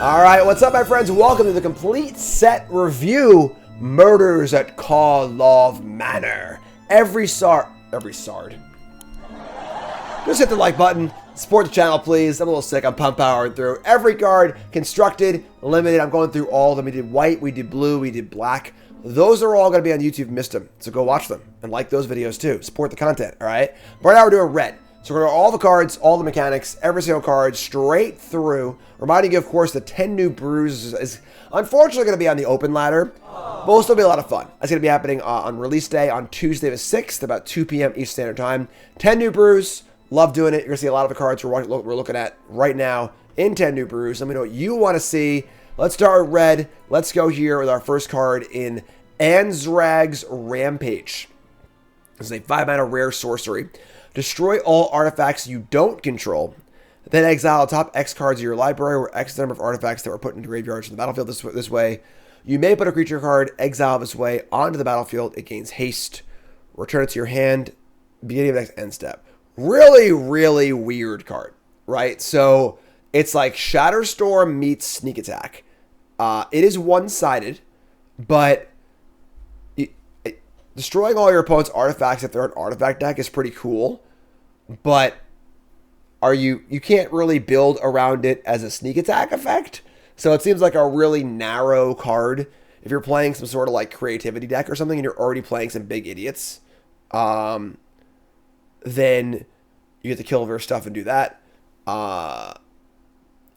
All right, what's up, my friends? Welcome to the complete set review, Murders at Karlov Manor. Every sard. Just hit the like button, support the channel, please. I'm a little sick. I'm pump powering through every card, constructed, limited. I'm going through all of them. We did white, we did blue, we did black. Those are all going to be on YouTube if you missed them. So go watch them and like those videos too. Support the content, all right? But right now we're doing red. So we're going to do all the cards, all the mechanics, every single card, straight through. Reminding you, of course, the 10 new brews is unfortunately going to be on the open ladder. But will still be a lot of fun. That's going to be happening on release day on Tuesday the 6th, about 2 p.m. Eastern Standard Time. 10 new brews. Love doing it. You're going to see a lot of the cards we're looking at right now in 10 new brews. Let me know what you want to see. Let's start with red. Let's go here with our first card in Anzrag's Rampage. This is a 5-mana rare sorcery. Destroy all artifacts you don't control. Then exile top X cards of your library or X number of artifacts that were put into graveyards from the battlefield this way. You may put a creature card, exile this way, onto the battlefield. It gains haste. Return it to your hand. Beginning of next end step. Really, really weird card, right? So it's like Shatterstorm meets Sneak Attack. It is one-sided, but destroying all your opponent's artifacts if they're an artifact deck is pretty cool, but you can't really build around it as a sneak attack effect. So it seems like a really narrow card if you're playing some sort of like creativity deck or something and you're already playing some big idiots. Then you get to kill their stuff and do that.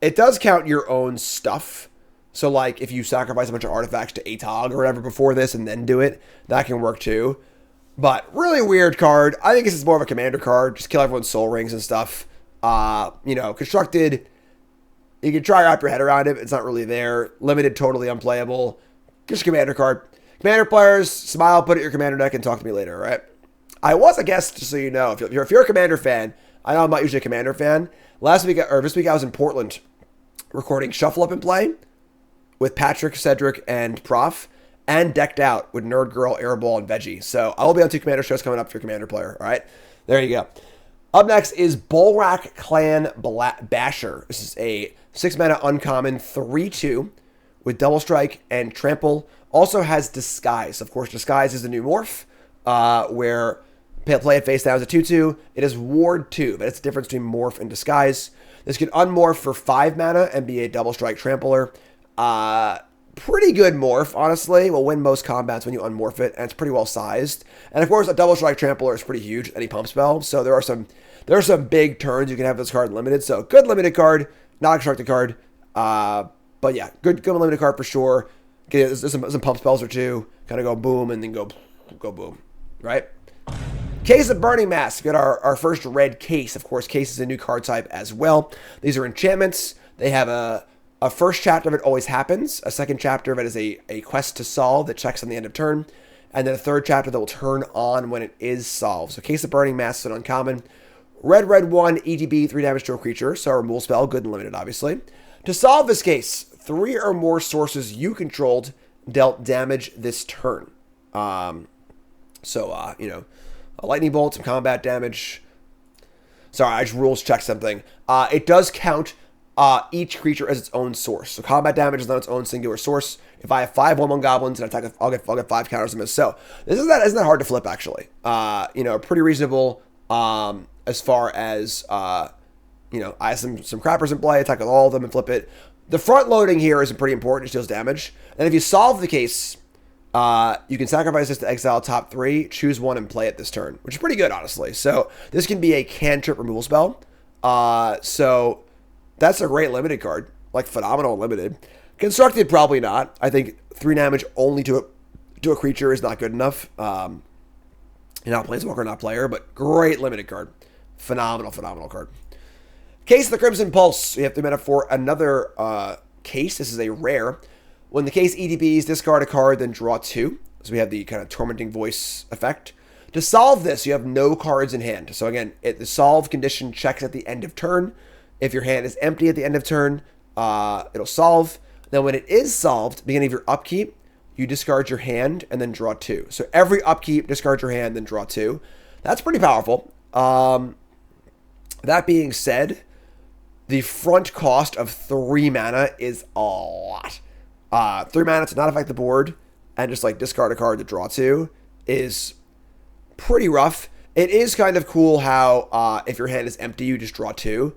It does count your own stuff. So, like, if you sacrifice a bunch of artifacts to Atog or whatever before this and then do it, that can work too. But really weird card. I think this is more of a commander card. Just kill everyone's soul rings and stuff. Constructed. You can try to wrap your head around it. It's not really there. Limited, totally unplayable. Just a commander card. Commander players, smile, put it in your commander deck, and talk to me later, all right? I was a guest, just so you know. If you're a commander fan, I know I'm not usually a commander fan. This week I was in Portland recording Shuffle Up and Play with Patrick, Cedric, and Prof, and Decked Out with Nerd Girl, Airball, and Veggie. So I will be on 2 commander shows coming up for your commander player. All right, there you go. Up next is Bulrak Clan Basher. This is a 6-mana uncommon 3/2 with double strike and trample. Also has Disguise. Of course, Disguise is the new morph where play it face down as a 2/2. It is Ward 2, but it's the difference between morph and Disguise. This can unmorph for 5 mana and be a double strike trampler. Pretty good morph, honestly. Will win most combats when you unmorph it, and it's pretty well sized. And of course, a double strike trampler is pretty huge, any pump spell. So there are some big turns you can have this card in limited. So good limited card, not a constructed card. But yeah, good limited card for sure. There's some pump spells or two. Kind of go boom and then go boom, right? Case of Burning Mask. We got our first red case. Of course, case is a new card type as well. These are enchantments. They have a first chapter of it always happens. A second chapter of it is a quest to solve that checks on the end of turn. And then a third chapter that will turn on when it is solved. So Case of Burning Mask is an uncommon. Red 1, ETB, 3 damage to a creature. So a removal spell, good and limited, obviously. To solve this case, 3 or more sources you controlled dealt damage this turn. A lightning bolt, some combat damage. Sorry, I just rules check something. It does count each creature as its own source. So combat damage is not its own singular source. If I have 5 1/1 goblins and attack, I'll get 5 counters on this. So this isn't that hard to flip actually. Pretty reasonable as far as I have some crappers in play, attack with all of them and flip it. The front loading here is pretty important. It deals damage. And if you solve the case, you can sacrifice this to exile top 3, choose 1 and play it this turn, which is pretty good honestly. So this can be a cantrip removal spell. So that's a great limited card, like phenomenal limited. Constructed, probably not. I think 3 damage only to a creature is not good enough. Not planeswalker, not player, but great limited card. Phenomenal card. Case of the Crimson Pulse. We have 3 mana for another case. This is a rare. When the case EDBs, discard a card, then draw 2. So we have the kind of Tormenting Voice effect. To solve this, you have no cards in hand. So again, the solve condition checks at the end of turn. If your hand is empty at the end of turn, it'll solve. Then when it is solved, beginning of your upkeep, you discard your hand and then draw 2. So every upkeep, discard your hand, then draw 2. That's pretty powerful. That being said, The front cost of 3 mana is a lot. 3 mana to not affect the board and just like discard a card to draw 2 is pretty rough. It is kind of cool how if your hand is empty, you just draw 2.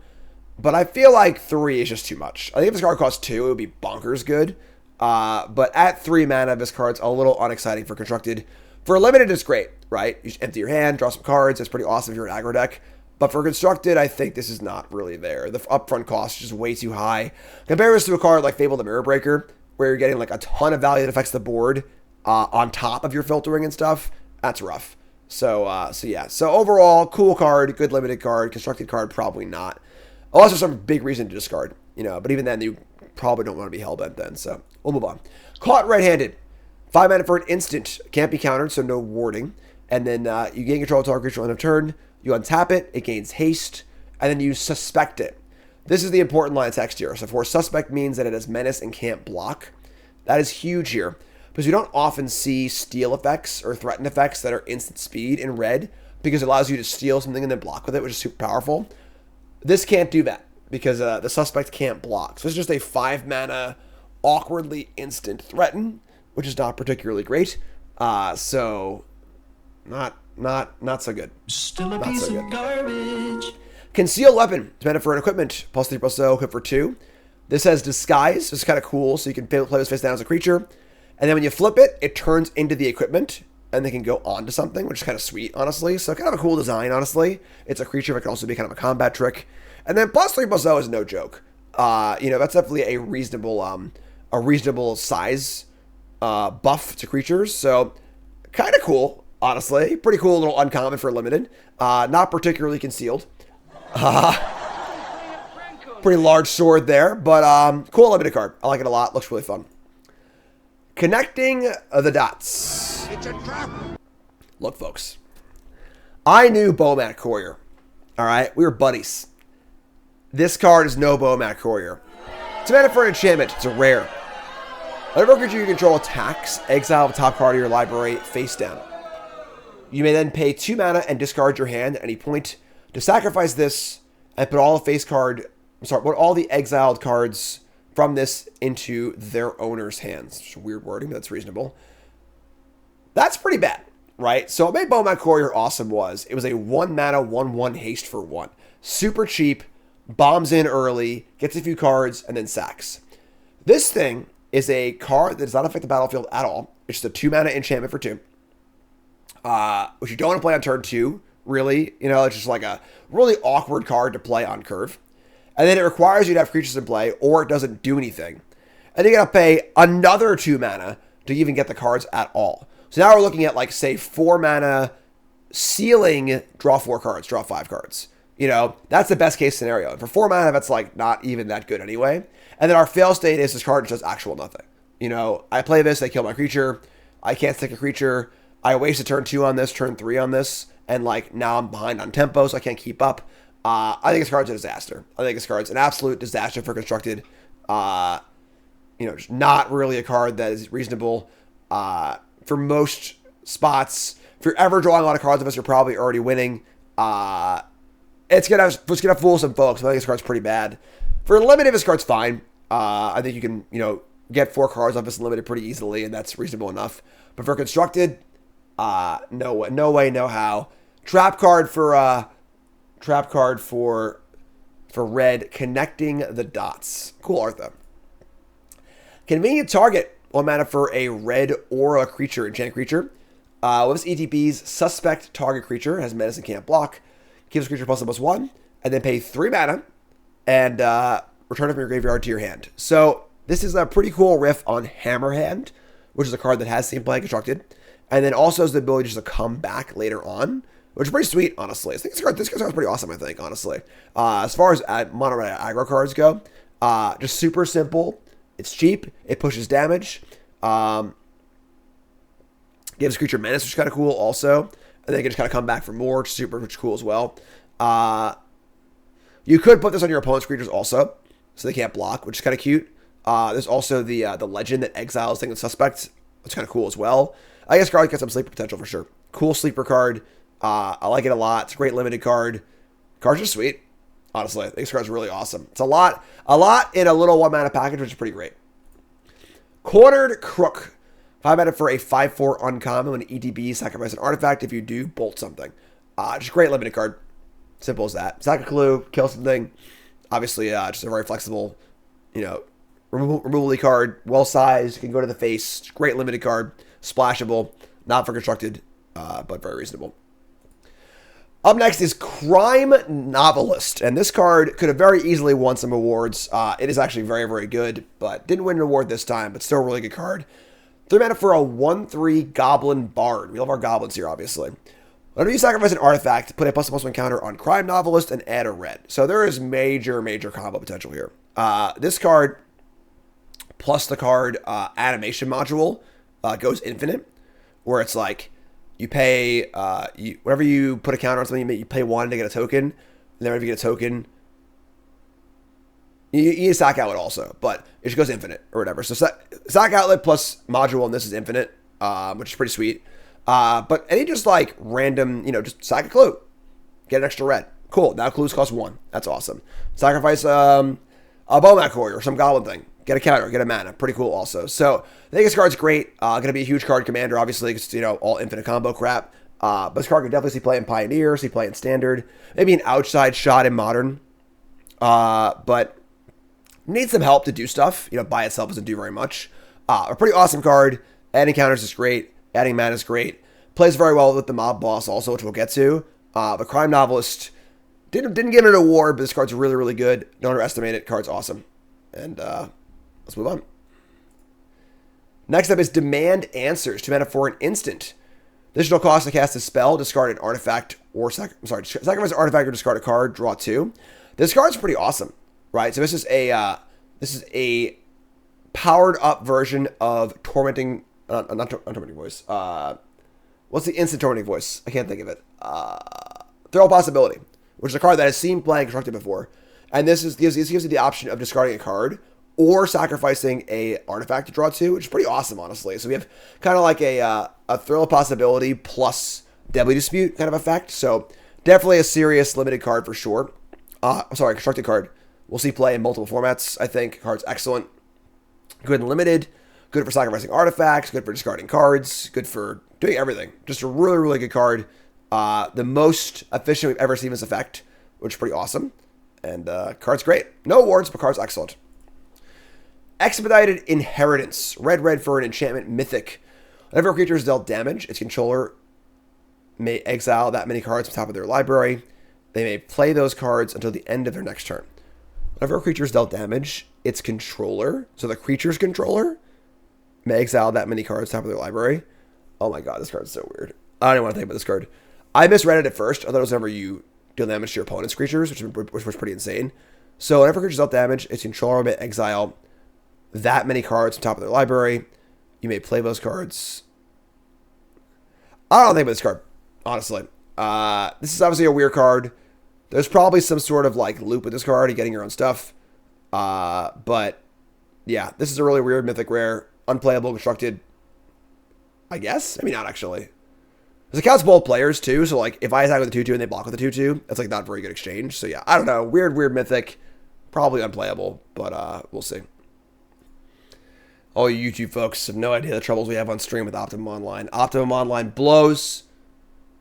But I feel like 3 is just too much. I think if this card costs 2, it would be bonkers good. But at 3 mana, this card's a little unexciting for Constructed. For Limited, it's great, right? You just empty your hand, draw some cards. That's pretty awesome if you're an aggro deck. But for Constructed, I think this is not really there. The upfront cost is just way too high. Compare this to a card like Fable the Mirror Breaker, where you're getting like a ton of value that affects the board on top of your filtering and stuff. That's rough. So yeah. So overall, cool card, good limited card, Constructed card, probably not. Unless there's some big reason to discard, you know. But even then, you probably don't want to be hellbent then. So we'll move on. Caught Red-Handed. 5 mana for an instant. Can't be countered, so no warding. And then you gain control of target creature on a turn. You untap it. It gains haste. And then you suspect it. This is the important line of text here. So for suspect means that it has menace and can't block. That is huge here. Because you don't often see steal effects or threaten effects that are instant speed in red. Because it allows you to steal something and then block with it, which is super powerful. This can't do that. Because the suspect can't block. So it's just a 5 mana awkwardly instant threaten. Which is not particularly great. So not so good. Still a piece of garbage. Concealed Weapon. It's meant for an equipment. +3/+0, equip for 2. This has Disguise. This is kind of cool. So you can play this face down as a creature. And then when you flip it, it turns into the equipment. And they can go on to something, which is kind of sweet, honestly. So kind of a cool design, honestly. It's a creature, but it can also be kind of a combat trick. And then +3/+0 is no joke. You know, that's definitely a reasonable size buff to creatures. So kind of cool, honestly. Pretty cool, a little uncommon for limited. Not particularly concealed. Pretty large sword there, but cool limited card. I like it a lot. Looks really fun. Connecting the dots. It's a trap. Look, folks. I knew Bowman Corer. All right, we were buddies. This card is no Bowman Corer. It's meant for an enchantment. It's a rare. Whenever creature you control attacks, exile the top card of your library face down. You may then pay 2 mana and discard your hand at any point to sacrifice this and put all the exiled cards from this into their owner's hands. It's weird wording, but that's reasonable. That's pretty bad, right? So what made Bowman Corer awesome was it was a 1 mana 1/1 haste for 1. Super cheap, bombs in early, gets a few cards, and then sacks. This thing is a card that does not affect the battlefield at all. It's just a 2 mana enchantment for 2. Which you don't want to play on turn 2, really. You know, it's just like a really awkward card to play on curve. And then it requires you to have creatures in play, or it doesn't do anything. And you gotta pay another 2 mana to even get the cards at all. So now we're looking at, like, say, 4 mana ceiling, draw 4 cards, draw 5 cards. You know, that's the best case scenario. And for 4 mana, that's, like, not even that good anyway. And then our fail state is this card does actual nothing. You know, I play this, I kill my creature, I can't stick a creature, I wasted turn 2 on this, turn 3 on this, and like now I'm behind on tempo, so I can't keep up. I think this card's a disaster. I think this card's an absolute disaster for Constructed. You know, just not really a card that is reasonable for most spots. If you're ever drawing a lot of cards of us, you're probably already winning. It's gonna fool some folks. I think this card's pretty bad. For limited, this card's fine. I think you can, you know, get 4 cards off this limited pretty easily, and that's reasonable enough. But for Constructed, no way, no how. Trap card for red, connecting the dots. Cool art though. Convenient target. 1 mana for a red aura creature, enchant creature. With this ETB's suspect target creature has menace and can't block. Gives creature +1/+1, and then pay 3 mana and return it from your graveyard to your hand. So this is a pretty cool riff on Hammerand, which is a card that has seen play Constructed, and then also has the ability just to come back later on, which is pretty sweet, honestly. I think this card's pretty awesome, I think, honestly. As far as mono red aggro cards go, just super simple. It's cheap. It pushes damage. Gives creature menace, which is kind of cool also. And then it can just kind of come back for more, which is cool as well. You could put this on your opponent's creatures also, so they can't block, which is kind of cute. There's also the legend that exiles thing with suspects. It's kind of cool as well. I guess card gets some sleeper potential for sure. Cool sleeper card. I like it a lot. It's a great limited card. Card's just sweet. honestly. I think this card's really awesome. It's a lot in a little 1-mana package, which is pretty great. Cornered Crook. 5 mana for a 5/4 uncommon. When ETB, sacrifice an artifact. If you do, bolt something. Just a great limited card. Simple as that. Sack a clue, kill something. Obviously, just a very flexible, removally card. Well-sized. Can go to the face. Great limited card. Splashable. Not for constructed, but very reasonable. Up next is Crime Novelist. And this card could have very easily won some awards. It is actually very, very good, but didn't win an award this time, but still a really good card. 3 mana for a 1/3 Goblin Bard. We love our goblins here, obviously. Whenever you sacrifice an artifact, put a +1/+1 counter on Crime Novelist and add a red. So there is major, major combo potential here. This card, plus the card animation module, goes infinite, where it's like you pay, whenever you put a counter on something, you pay 1 to get a token, and then whenever you get a token, you need a sack outlet also, but it just goes infinite or whatever. So sack outlet plus module, and this is infinite, which is pretty sweet. But any just like random, just sack a clue, get an extra red. Cool. Now clues cost 1. That's awesome. Sacrifice a Bowman Corer or some goblin thing. Get a counter, get a mana. Pretty cool also. So I think this card's great. Going to be a huge card commander, obviously, because all infinite combo crap. But this card can definitely see play in Pioneer, see play in Standard, maybe an outside shot in Modern. But needs some help to do stuff. By itself doesn't do very much. A pretty awesome card. Adding counters is great. Adding mana is great. Plays very well with the mob boss also, which we'll get to. But Crime Novelist didn't get an award, but this card's really, really good. Don't underestimate it. Card's awesome. And let's move on. Next up is Demand Answers. 2 mana for an instant. Additional cost to cast a spell, discard an artifact, or sacrifice an artifact or discard a card, draw 2. This card's pretty awesome, right? So this is a powered up version of Tormenting, not Tormenting Voice. What's the instant Tormenting Voice? I can't think of it. Throw Possibility, which is a card that has seen playing constructed before. And this gives you the option of discarding a card or sacrificing a artifact to draw 2, which is pretty awesome, honestly. So we have kind of like a Thrill of Possibility plus Deadly Dispute kind of effect. So definitely a serious limited card for sure. Constructed card. We'll see play in multiple formats, I think. Card's excellent. Good and limited. Good for sacrificing artifacts. Good for discarding cards. Good for doing everything. Just a really, really good card. The most efficient we've ever seen this effect, which is pretty awesome. And card's great. No awards, but card's excellent. Expedited Inheritance. Red for an enchantment mythic. Whenever a creature is dealt damage, its controller may exile that many cards from the top of their library. They may play those cards until the end of their next turn. Whenever a creature is dealt damage, its controller, so the creature's controller, may exile that many cards from the top of their library. Oh my god, this card's so weird. I don't even want to think about this card. I misread it at first. I thought it was whenever you deal damage to your opponent's creatures, which was pretty insane. So whenever a creature's dealt damage, its controller may exile that many cards from the top of their library. You may play those cards. I don't think about this card, honestly. This is obviously a weird card. There's probably some sort of like loop with this card and getting your own stuff. But yeah, this is a really weird mythic rare. Unplayable, constructed. I guess? I mean, not actually. Because it counts both players too. So like if I attack with a 2/2 and they block with a 2/2, that's like not a very good exchange. So yeah, I don't know. Weird mythic. Probably unplayable, but we'll see. All you YouTube folks have no idea the troubles we have on stream with Optimum Online. Optimum Online blows,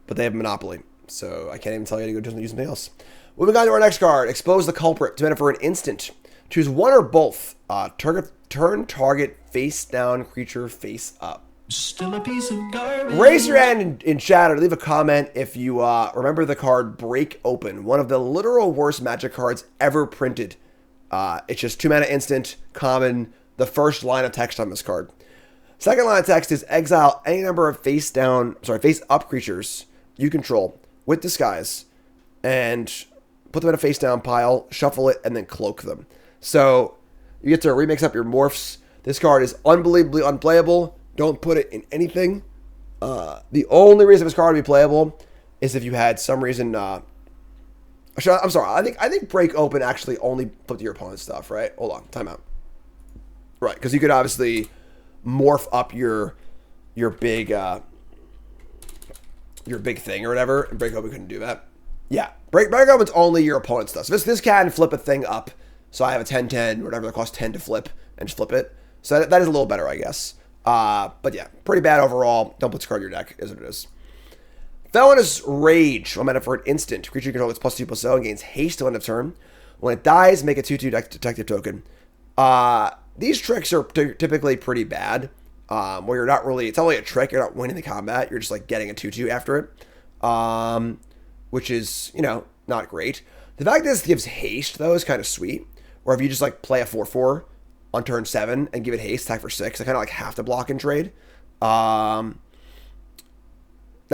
but they have a monopoly. So I can't even tell you to go do something else. Moving on to our next card. Expose the Culprit. 2 mana for an instant. Choose one or both. Turn target face down creature face up. Still a piece of garbage. Raise your hand in chat or leave a comment if you remember the card Break Open. One of the literal worst Magic cards ever printed. It's just 2 mana instant, common. The first line of text on this card. Second line of text is exile any number of face up creatures you control with disguise and put them in a face down pile, shuffle it, and then cloak them. So you get to remix up your morphs. This card is unbelievably unplayable. Don't put it in anything. The only reason this card would be playable is if you had some reason. I'm sorry. I think Break Open actually only put to your opponent's stuff, right? Hold on. Timeout. Right, because you could obviously morph up your big thing or whatever, and Break Open couldn't do that. Yeah. Break Goblin's only your opponent's stuff. So this can flip a thing up. So I have a 10-10, whatever that costs 10 to flip, and just flip it. So that is a little better, I guess. But yeah, pretty bad overall. Don't put this card in your deck, is what it is. Felon's Rage. 1 mana for an instant. Creature you control gets +2/+0 and gains haste till end of turn. When it dies, make a 2/2 detective token. These tricks are typically pretty bad. Where you're not really, it's only a trick, you're not winning the combat, you're just like getting a 2/2 after it. Which is, not great. The fact that this gives haste, though, is kind of sweet. Or if you just like play a 4/4 on turn 7 and give it haste, attack for 6, I kind of like have to block and trade. That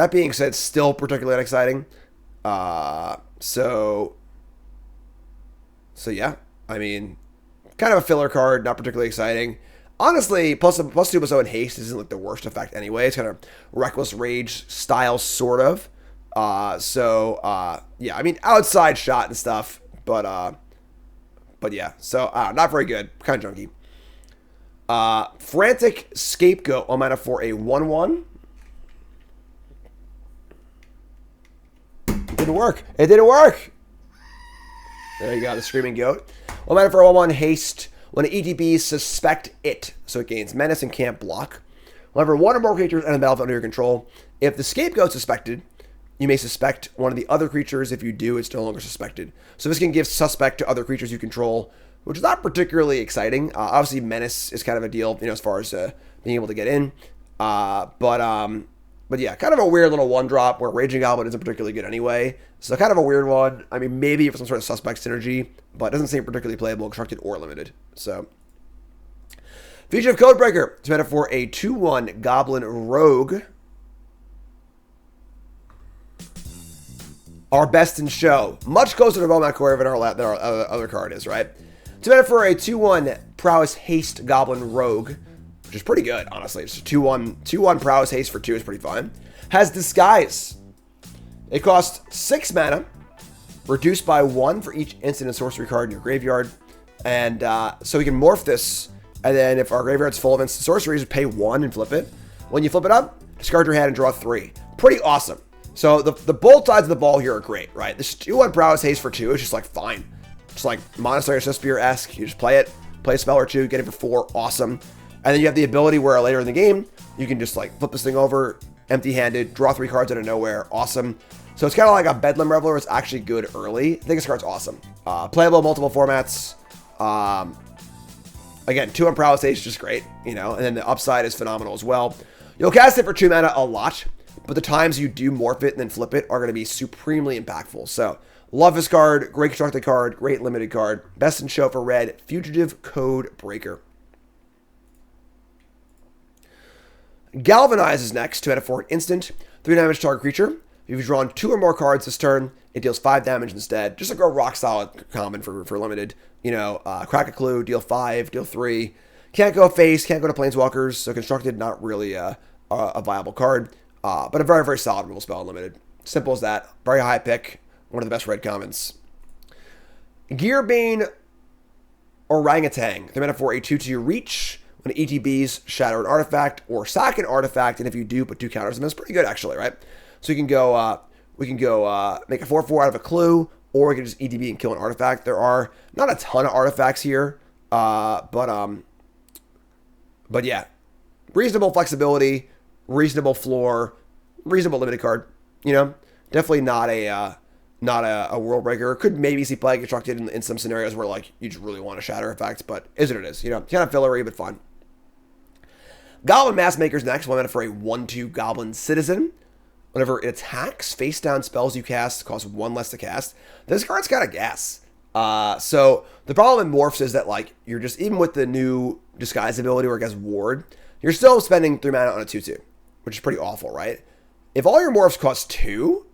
being said, still particularly unexciting. So yeah, I mean, kind of a filler card, not particularly exciting. Honestly, +2/+0 and haste isn't like the worst effect anyway. It's kind of reckless rage style, sort of. Yeah, I mean, outside shot and stuff, but yeah, so not very good, kind of junky. Frantic Scapegoat, 1 mana for a 1/1. It didn't work. There you go, the Screaming Goat. 1 mana for a 1/1 haste. When an ETBs suspect it, so it gains menace and can't block. Whenever one or more creatures enter the battlefield under your control, if the Scapegoat suspected, you may suspect one of the other creatures. If you do, it's no longer suspected. So this can give suspect to other creatures you control, which is not particularly exciting. Obviously, menace is kind of a deal, as far as being able to get in. But yeah, kind of a weird little 1-drop where Raging Goblin isn't particularly good anyway. So kind of a weird one. I mean, maybe for some sort of suspect synergy, but it doesn't seem particularly playable, constructed, or limited. So, Fugitive Codebreaker. It's meta for a 2/1 Goblin Rogue. Our best in show. Much closer to Bowman Corer than our other card is, right? It's meta for a 2/1 Prowess Haste Goblin Rogue, which is pretty good, honestly. It's a 2/1 Prowess Haste for 2 is pretty fun. Has Disguise. It costs 6 mana, reduced by 1 for each instant and sorcery card in your graveyard. And so we can morph this, and then if our graveyard's full of instant sorceries, pay 1 and flip it. When you flip it up, discard your hand and draw 3. Pretty awesome. So the both sides of the ball here are great, right? This 2/1 Prowess Haste for 2 is just like fine. Just like Monastery of Spear-esque. You just play it, play a spell or 2, get it for 4, awesome. And then you have the ability where later in the game, you can just like flip this thing over, empty-handed, draw 3 cards out of nowhere, awesome. So it's kind of like a Bedlam Reveler. It's actually good early. I think this card's awesome. Playable in multiple formats. Again, 2/1 Prowess Haste is just great, and then the upside is phenomenal as well. You'll cast it for 2 mana a lot, but the times you do morph it and then flip it are going to be supremely impactful. So, love this card. Great constructed card. Great limited card. Best in show for red. Fugitive Codebreaker. Galvaniz is next. 2 mana for an instant. 3 damage to target creature. If you've drawn 2 or more cards this turn, it deals 5 damage instead. Just like a rock solid common for limited. Crack a clue, deal 5, deal 3. Can't go face, can't go to planeswalkers. So constructed, not really a viable card. But a very, very solid removal spell unlimited. Simple as that. Very high pick. One of the best red commons. Gearbane Orangutan. 3 mana for a 2/2 reach. When ETBs, shatter an artifact or sack an artifact. And if you do, put 2 counters on them. It's pretty good, actually, right? So we can go make a 4/4 out of a clue, or we can just ETB and kill an artifact. There are not a ton of artifacts here, but yeah, reasonable flexibility, reasonable floor, reasonable limited card. Definitely not a world breaker. Could maybe see play constructed in some scenarios where like you just really want to shatter effects, but is what it is. Kind of fillery but fun. Goblin Massmaker's next. 1 mana for a 1/2 Goblin Citizen. Whenever it attacks, face down spells you cast cost 1 less to cast. This card's got a gas. So the problem in morphs is that like you're just, even with the new disguise ability where it gets ward, you're still spending 3 mana on a 2/2, which is pretty awful, right? If all your morphs cost 2,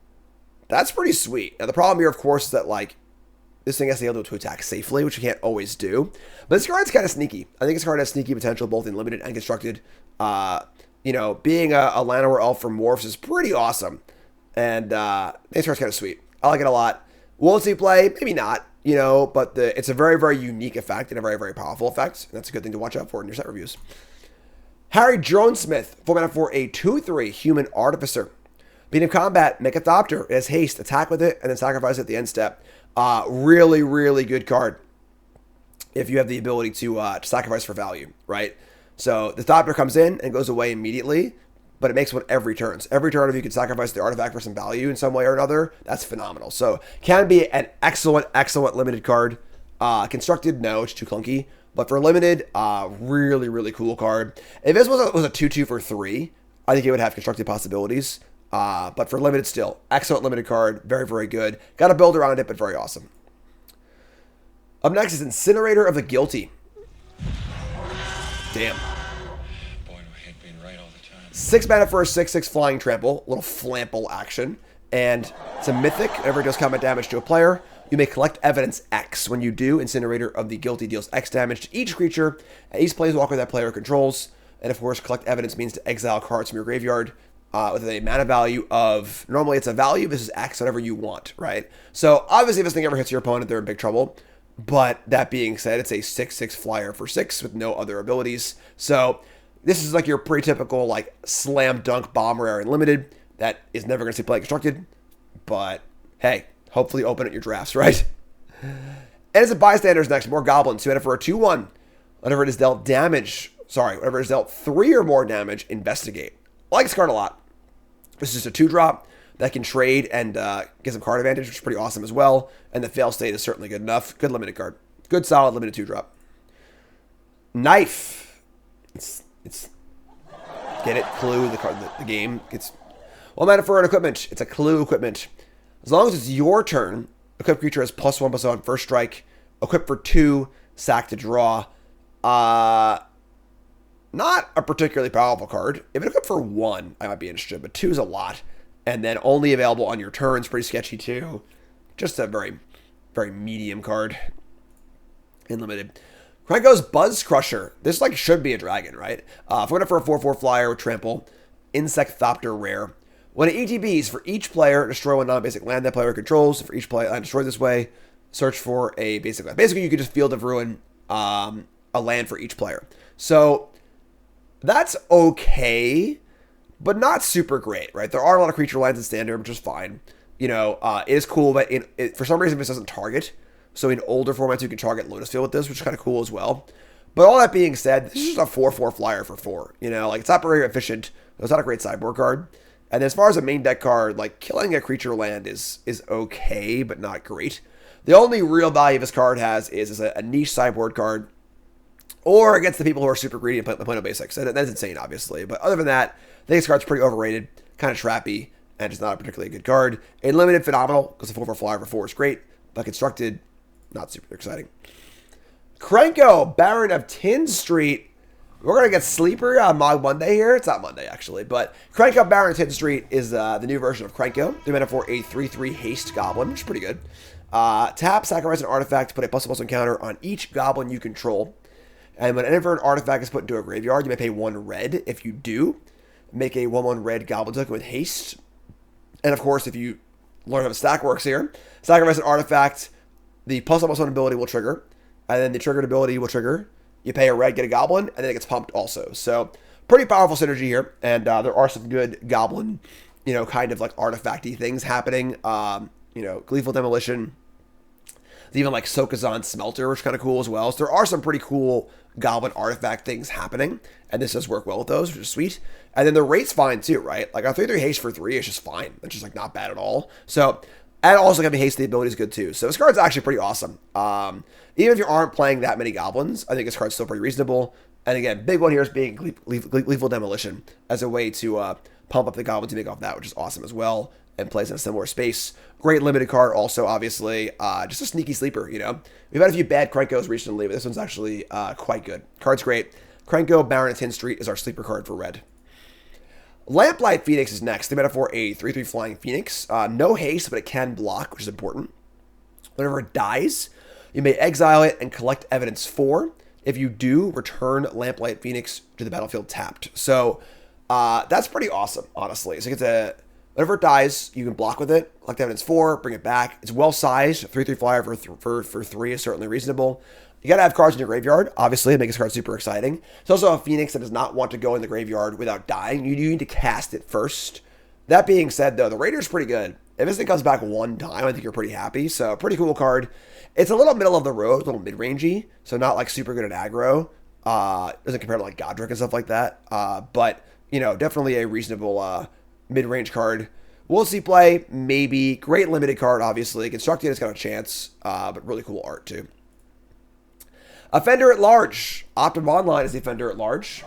that's pretty sweet. Now the problem here, of course, is that like this thing has to be able to attack safely, which you can't always do. But this card's kind of sneaky. I think this card has sneaky potential both in limited and constructed. Being a Llanowar Elf from morphs is pretty awesome. And this card's kind of sweet. I like it a lot. Will it see play? Maybe not, but it's a very, very unique effect and a very, very powerful effect. And that's a good thing to watch out for in your set reviews. Harry Dronesmith, 4 mana for a 2/3 Human Artificer. Being in combat, make a Thopter. It has haste, attack with it, and then sacrifice it at the end step. Really, really good card if you have the ability to sacrifice for value, right? So the Thopter comes in and goes away immediately, but it makes one every turn. So every turn, if you can sacrifice the artifact for some value in some way or another, that's phenomenal. So can be an excellent, excellent limited card. Constructed, no, it's too clunky. But for limited, really, really cool card. If this was a 2/2 for 3, I think it would have constructed possibilities. But for limited still, excellent limited card. Very, very good. Got to build around it, but very awesome. Up next is Incinerator of the Guilty. Damn. Boy, do I hate being right all the time. 6 mana for a 6/6 flying trample. Little flample action. And it's a mythic. Whenever it does combat damage to a player, you may collect evidence X. When you do, Incinerator of the Guilty deals X damage to each creature and each planeswalker that player controls. And of course, collect evidence means to exile cards from your graveyard with a mana value of, normally it's a value, this is X, whatever you want, right? So obviously if this thing ever hits your opponent, they're in big trouble. But that being said, it's a 6/6 flyer for 6 with no other abilities. So this is like your pretty typical like slam dunk bomb rare and limited that is never going to see play constructed. But hey, hopefully open at your drafts, right? And as a bystanders next, more goblins. 2 mana for a 2/1. Whenever it is dealt damage, whenever it is dealt 3 or more damage, investigate. I like this card a lot. This is just a 2-drop that can trade and get some card advantage, which is pretty awesome as well. And the fail state is certainly good enough. Good limited card. Good solid limited 2-drop. Knife. It's get it? Clue, the card, the game. It's 1 mana for an equipment. It's a clue equipment. As long as it's your turn, equipped creature has +1/+1 first strike. Equip for 2, sack to draw. Not a particularly powerful card. If it equipped for 1, I might be interested, but 2 is a lot. And then only available on your turns, pretty sketchy too. Just a very, very medium card. In limited. Cranco's Buzz Crusher. This like should be a dragon, right? For a 4/4 flyer with trample. Insect Thopter rare. When it ETBs, for each player, destroy one non-basic land that player controls. For each player land destroyed this way, search for a basic land. Basically, you could just Field of Ruin a land for each player. So that's okay, but not super great, right? There are a lot of creature lands in Standard, which is fine. You know, it is cool, but for some reason this doesn't target. So in older formats, you can target Lotus Field with this, which is kind of cool as well. But all that being said, this is just a 4/4 flyer for 4. You know, like it's not very efficient. It's not a great sideboard card. And as far as a main deck card, like killing a creature land is okay, but not great. The only real value this card has is a niche sideboard card, or against the people who are super greedy and play no basics. And that's insane, obviously. But other than that, I think this card's pretty overrated, kind of trappy, and just not a particularly good card. In limited, phenomenal, because the 4/4 flyer for 4 is great, but constructed, not super exciting. Cranco, Baron of Tin Street. We're going to get Sleeper on Mod Monday here. It's not Monday, actually. But Cranco, Baron of Tin Street is the new version of Cranco. 3 mana for a 3/3 haste goblin, which is pretty good. Tap, sacrifice an artifact to put a +1/+1 counter on each goblin you control. And whenever an artifact is put into a graveyard, you may pay 1 red. If you do, make a 1/1 red goblin token with haste. And of course, if you learn how the stack works here, sacrifice an artifact, the +1/+1 ability will trigger, and then the triggered ability will trigger. You pay a red, get a goblin, and then it gets pumped also. So pretty powerful synergy here, and there are some good goblin, you know, kind of like artifact-y things happening. You know, Gleeful Demolition. There's even like Sokazan Smelter, which is kind of cool as well. So there are some pretty cool goblin artifact things happening, and this does work well with those, which is sweet. And then the rate's fine too, right? Like a 3/3 haste for 3 is just fine. It's just like not bad at all. So, and also gonna be haste, the ability is good too. So this card's actually pretty awesome. Even if you aren't playing that many goblins, I think this card's still pretty reasonable. And again, big one here is being Gleeful Demolition as a way to pump up the goblins and make off that, which is awesome as well, and plays in a similar space. Great limited card also, obviously. Just a sneaky sleeper, you know. We've had a few bad Crankos recently, but this one's actually quite good. Card's great. Cranco, Baron of Tin Street is our sleeper card for red. Lamplight Phoenix is next. They made it for a 3/3 flying Phoenix. No haste, but it can block, which is important. Whenever it dies, you may exile it and collect evidence 4. If you do, return Lamplight Phoenix to the battlefield tapped. So that's pretty awesome, honestly. So whenever it dies, you can block with it, collect evidence 4, bring it back. It's well sized. 3/3 flyer for 3 is certainly reasonable. You gotta have cards in your graveyard, obviously, to make this card super exciting. It's also a Phoenix that does not want to go in the graveyard without dying. You need to cast it first. That being said, though, the Raider's pretty good. If this thing comes back one time, I think you're pretty happy. So, pretty cool card. It's a little middle of the road, a little mid-rangey, so not like super good at aggro. Doesn't compare to like Godric and stuff like that. But, you know, definitely a reasonable mid-range card. We'll see play, maybe. Great limited card, obviously. Constructed, it's got a chance, but really cool art, too. Offender at Large. Optimum Online is the Offender at Large.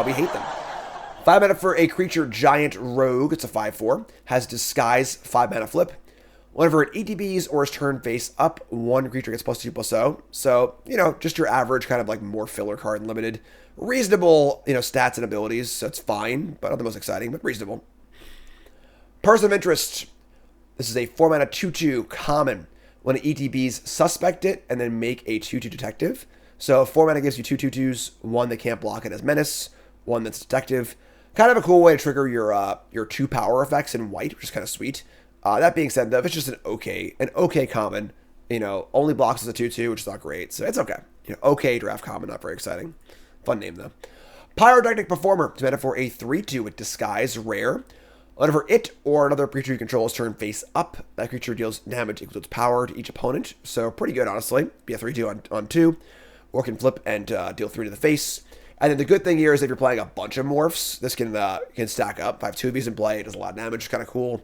We hate them. 5 mana for a creature giant rogue. It's a 5/4. Has Disguise, 5 mana flip. Whenever it ETBs or is turned face up, one creature gets +2/+0. So, you know, just your average kind of like more filler card and limited. Reasonable, you know, stats and abilities. So it's fine, but not the most exciting, but reasonable. Person of Interest. This is a 4 mana 2/2 common. When it ETBs, suspect it, and then make a 2/2 detective. So 4 mana gives you 2 2/2s, one that can't block it as menace, one that's detective. Kind of a cool way to trigger your 2 power effects in white, which is kind of sweet. That being said, though, it's just an okay common. You know, only blocks as a 2/2, which is not great, so it's okay. You know, okay draft common, not very exciting. Fun name though. Pyic Performer. It's meta for a 3/2 with Disguise rare. Whenever it or another creature you control is turned face up, that creature deals damage equal to its power to each opponent. So pretty good, honestly. Be a 3/2 on 2, or can flip and deal 3 to the face. And then the good thing here is if you're playing a bunch of morphs, this can stack up. If I have 2 of these in play, it does a lot of damage. Kind of cool.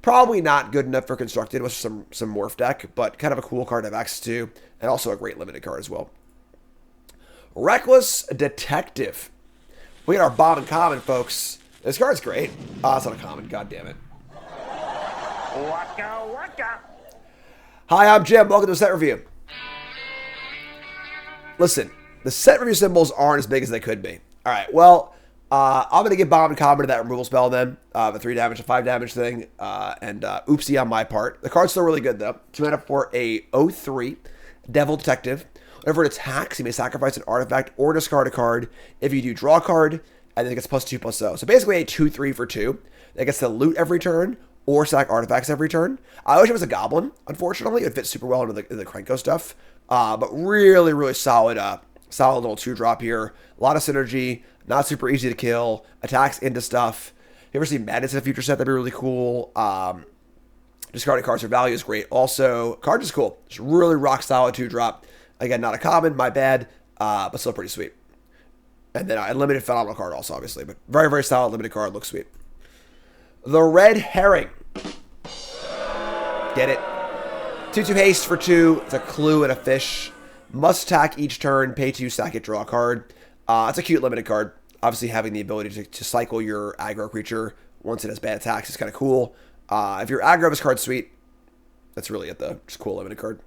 Probably not good enough for Constructed with some morph deck, but kind of a cool card to have access to, and also a great limited card as well. Reckless Detective. We got our Bombin Common, folks. This card's great. Oh, it's not a common. God damn it. Waka waka. Hi, I'm Jim. Welcome to the set review. Listen, the set review symbols aren't as big as they could be. All right, well, I'm going to give Bombin Common to that removal spell then. The 3 damage to 5 damage thing. And oopsie on my part. The card's still really good, though. 2 mana for a 0/3 Devil Detective. Whenever it attacks, you may sacrifice an artifact or discard a card. If you do, draw a card, and then it gets +2/+0. So basically a 2/3 for 2. That gets to loot every turn or sack artifacts every turn. I wish it was a Goblin, unfortunately. It would fit super well into the Cranco stuff. But really, really solid little 2-drop here. A lot of synergy. Not super easy to kill. Attacks into stuff. If you ever see Madness in a future set, that'd be really cool. Discarding cards for value is great. Also, card is cool. It's really rock solid 2-drop. Again, not a common, my bad, but still pretty sweet. And then a limited phenomenal card also, obviously. But very, very solid limited card. Looks sweet. The Red Herring. Get it? 2/2 haste for 2. It's a clue and a fish. Must attack each turn. Pay 2, sack it, draw a card. It's a cute limited card. Obviously, having the ability to cycle your aggro creature once it has bad attacks is kind of cool. If you're aggro, this card's sweet. That's really it, though. Just a cool limited card.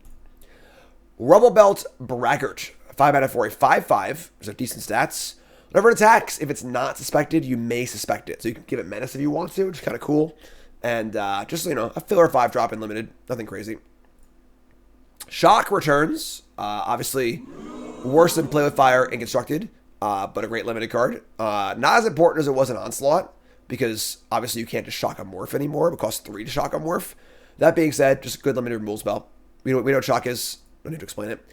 Rubble Belt Braggart. 5 mana for a 5/5. There's decent stats. Whenever it attacks, if it's not suspected, you may suspect it. So you can give it menace if you want to, which is kind of cool. And just, you know, a filler 5-drop in limited. Nothing crazy. Shock returns. Obviously, worse than Play with Fire and Constructed, but a great limited card. Not as important as it was in Onslaught, because obviously you can't just shock a morph anymore. It costs 3 to shock a morph. That being said, just a good limited removal spell. We know what shock is. Don't need to explain it.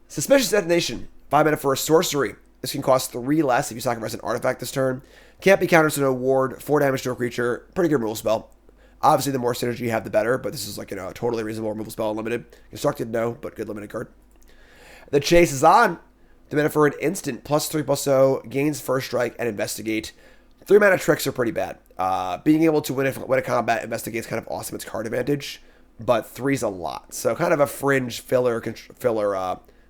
Suspicious Detonation. 5 mana for a sorcery. This can cost 3 less if you sacrifice an artifact this turn. Can't be countered to an award. 4 damage to a creature. Pretty good removal spell. Obviously, the more synergy you have, the better. But this is like, you know, a totally reasonable removal spell. Unlimited. Constructed, no, but good limited card. The chase is on. The mana for an instant. +3/+0. Gains first strike and investigate. 3 mana tricks are pretty bad. Being able to win a combat, investigate is kind of awesome. It's card advantage. But 3's a lot. So kind of a fringe filler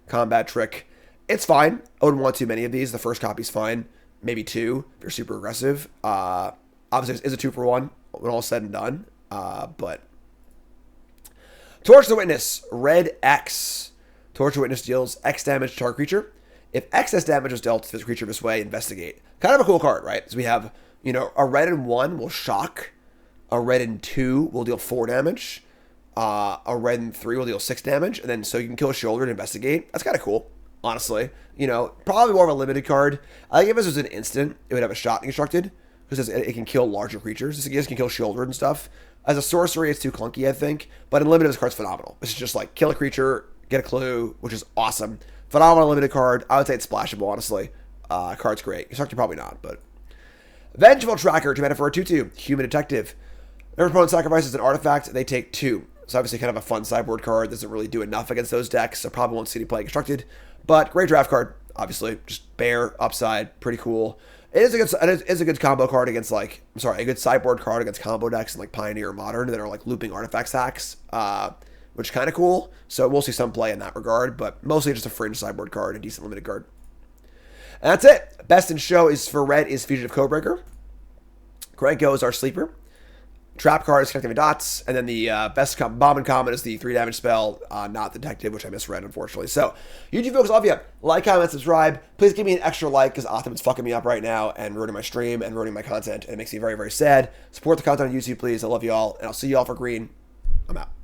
combat trick. It's fine. I wouldn't want too many of these. The first copy's fine. Maybe 2 if you're super aggressive. Obviously, it's a 2-for-1 when all said and done. But Torch the Witness. Red X. Torch the Witness deals X damage to our creature. If excess damage is dealt to this creature this way, investigate. Kind of a cool card, right? So we have, you know, a red and 1 will shock. A red and 2 will deal 4 damage. A red and 3 will deal 6 damage. And then so you can kill a shoulder and investigate. That's kind of cool, honestly. You know, probably more of a limited card. I think if this was an instant, it would have a shot constructed. Because it can kill larger creatures. This can kill shoulder and stuff. As a sorcery, it's too clunky, I think. But in limited, this card's phenomenal. This is just like, kill a creature, get a clue, which is awesome. Phenomenal limited card. I would say it's splashable, honestly. Card's great. Constructed, probably not, but... Vengeful Tracker, 2 mana for a 2/2. Human Detective. Their opponent sacrifices an artifact, they take 2. So obviously kind of a fun sideboard card. Doesn't really do enough against those decks, so probably won't see any play constructed. But great draft card, obviously. Just bear, upside, pretty cool. It is a good combo card against a good sideboard card against combo decks in like Pioneer or Modern that are like looping artifact sacks, which is kind of cool. So we'll see some play in that regard, but mostly just a fringe sideboard card, a decent limited card. And that's it. Best in show is for red is Fugitive Codebreaker. Cranco is our sleeper. Trap card is Connecting the Dots, and then the best Bombin Common is the 3 damage spell, not Detective, which I misread, unfortunately. So, YouTube folks, love you. Like, comment, subscribe. Please give me an extra like, because Optimus fucking me up right now and ruining my stream and ruining my content, and it makes me very, very sad. Support the content on YouTube, please. I love you all, and I'll see you all for green. I'm out.